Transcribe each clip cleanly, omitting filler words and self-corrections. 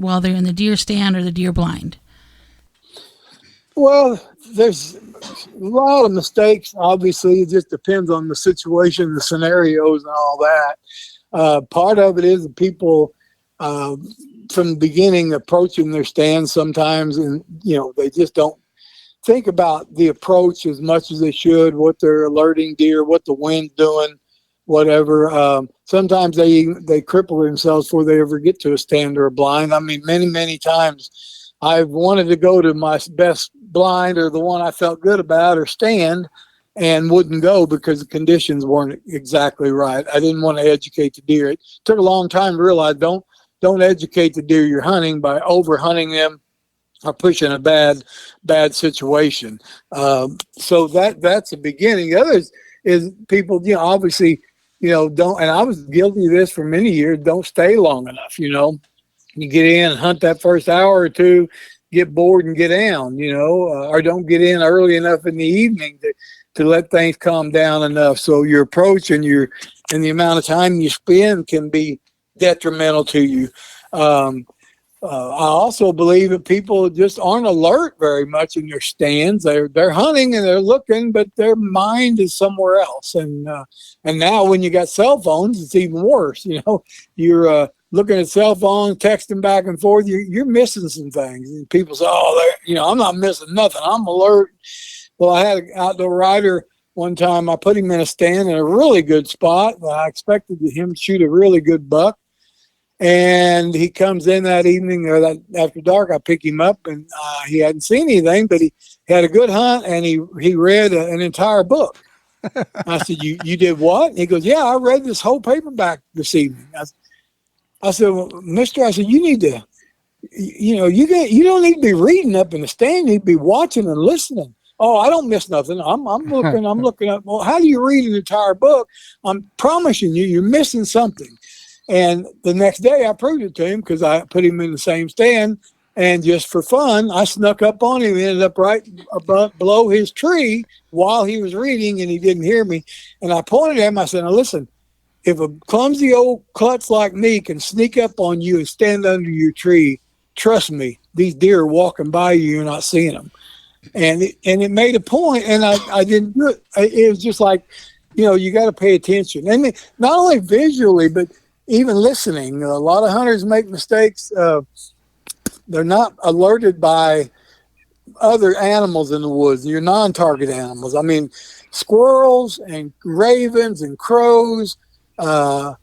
while they're in the deer stand or the deer blind? Well, there's a lot of mistakes. Obviously, it just depends on the situation, the scenarios, and all that. Part of it is the people from the beginning approaching their stands sometimes, and they just don't think about the approach as much as they should, what they're alerting deer, what the wind's doing, whatever. Sometimes they cripple themselves before they ever get to a stand or a blind. I mean, many times I've wanted to go to my best blind or the one I felt good about or stand and wouldn't go because the conditions weren't exactly right. I didn't want to educate the deer. It took a long time to realize don't educate the deer you're hunting by over hunting them or pushing a bad situation. So that's the beginning. The other is people, obviously, don't, and I was guilty of this for many years, don't stay long enough. You get in and hunt that first hour or two, get bored and get down, or don't get in early enough in the evening to let things calm down enough. So your approach and the amount of time you spend can be detrimental to you. I also believe that people just aren't alert very much in their stands. They're hunting and they're looking, but their mind is somewhere else. And now when you got cell phones, it's even worse. You're looking at cell phones, texting back and forth. You're missing some things. And people say, I'm not missing nothing. I'm alert. Well, I had an outdoor rider one time. I put him in a stand in a really good spot. I expected him to shoot a really good buck. And he comes in that evening or that after dark. I pick him up, and he hadn't seen anything, but he had a good hunt, and he read an entire book. I said, "You did what?" And he goes, "Yeah, I read this whole paperback this evening." I said, "Well, Mister," I said, "You need to, you don't need to be reading up in the stand. You need to be watching and listening." "Oh, I don't miss nothing. I'm looking up." "Well, how do you read an entire book? I'm promising you're missing something." And the next day I proved it to him because I put him in the same stand, and just for fun, I snuck up on him and ended up right below his tree while he was reading, and he didn't hear me. And I pointed at him. I said, "Now listen, if a clumsy old klutz like me can sneak up on you and stand under your tree, trust me, these deer are walking by you, you're not seeing them." And it made a point, and I didn't do it. It was just like, you got to pay attention. And not only visually, but even listening. A lot of hunters make mistakes. They're not alerted by other animals in the woods, your non-target animals. I mean, squirrels and ravens and crows, all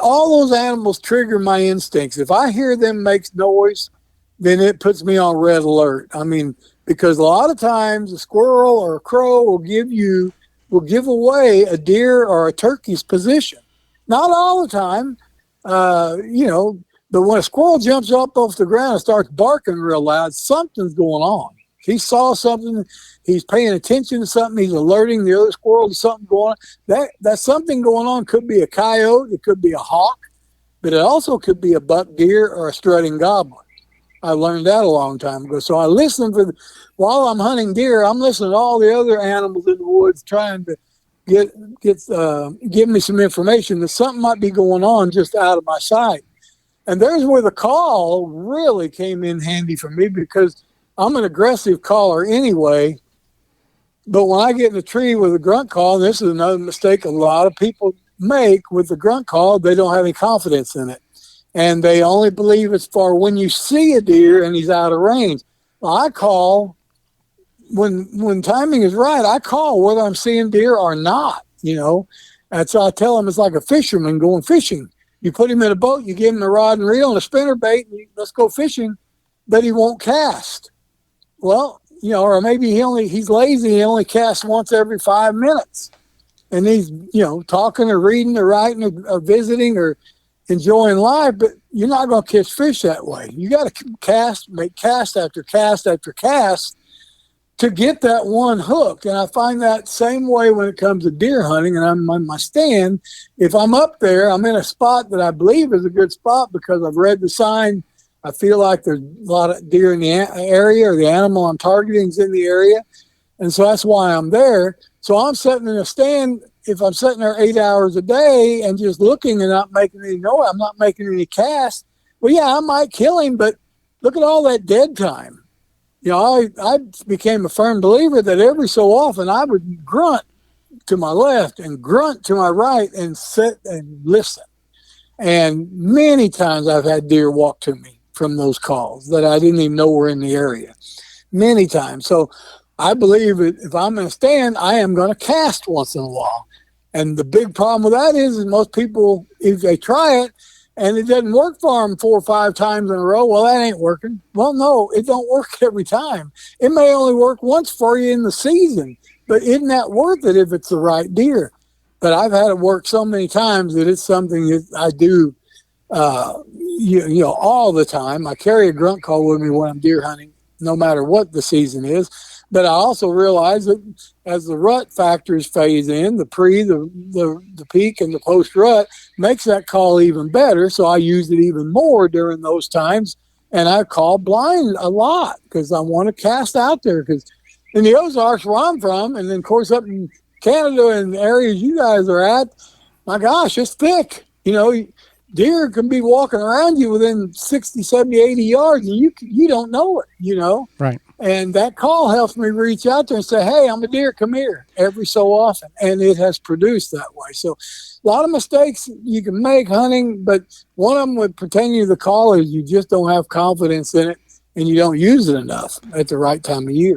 those animals trigger my instincts. If I hear them make noise, then it puts me on red alert. I mean, because a lot of times a squirrel or a crow will give away a deer or a turkey's position. Not all the time, but when a squirrel jumps up off the ground and starts barking real loud, something's going on. He saw something, he's paying attention to something, he's alerting the other squirrel to something going on. That something going on could be a coyote, it could be a hawk, but it also could be a buck deer or a strutting gobbler. I learned that a long time ago. So I listen while I'm hunting deer, I'm listening to all the other animals in the woods trying to give me some information that something might be going on just out of my sight. And there's where the call really came in handy for me, because I'm an aggressive caller anyway. But when I get in the tree with a grunt call, and this is another mistake a lot of people make with the grunt call, they don't have any confidence in it. And they only believe it's for when you see a deer and he's out of range. Well, I call when timing is right. I call whether I'm seeing deer or not, And so I tell them it's like a fisherman going fishing. You put him in a boat, you give him a rod and reel and a spinner bait, and let's go fishing, but he won't cast. Well, or maybe he's lazy, he only casts once every 5 minutes. And he's, talking or reading or writing or visiting or enjoying life, but you're not going to catch fish that way. You got to make cast after cast after cast to get that one hooked. And I find that same way when it comes to deer hunting, and I'm on my stand. If I'm up there, I'm in a spot that I believe is a good spot because I've read the sign. I feel like there's a lot of deer in the area, or the animal I'm targeting is in the area. And so that's why I'm there. So I'm sitting in a stand. If I'm sitting there 8 hours a day and just looking and not making any noise, I'm not making any casts. well, yeah, I might kill him, but look at all that dead time. You know, I became a firm believer that every so often I would grunt to my left and grunt to my right and sit and listen. And many times I've had deer walk to me from those calls that I didn't even know were in the area. Many times. So I believe that if I'm going to stand, I am going to cast once in a while. And the big problem with that is most people, if they try it and it doesn't work for them 4 or 5 times in a row, well, that ain't working. Well, no, it don't work every time. It may only work once for you in the season, but isn't that worth it if it's the right deer? But I've had it work so many times that it's something that I do, you know, all the time. I carry a grunt call with me when I'm deer hunting, no matter what the season is. But I also realize that as the rut factors phase in, the pre, the peak, and the post rut makes that call even better. So I use it even more during those times, and I call blind a lot because I want to cast out there. Because in the Ozarks, where I'm from, and then of course up in Canada and the areas you guys are at, my gosh, it's thick. You know, deer can be walking around you within 60, 70, 80 yards, and you don't know it, you know? Right. And that call helps me reach out there and say, hey, I'm a deer, come here, every so often. And it has produced that way. So a lot of mistakes you can make hunting, but one of them with pertaining to the call is you just don't have confidence in it and you don't use it enough at the right time of year.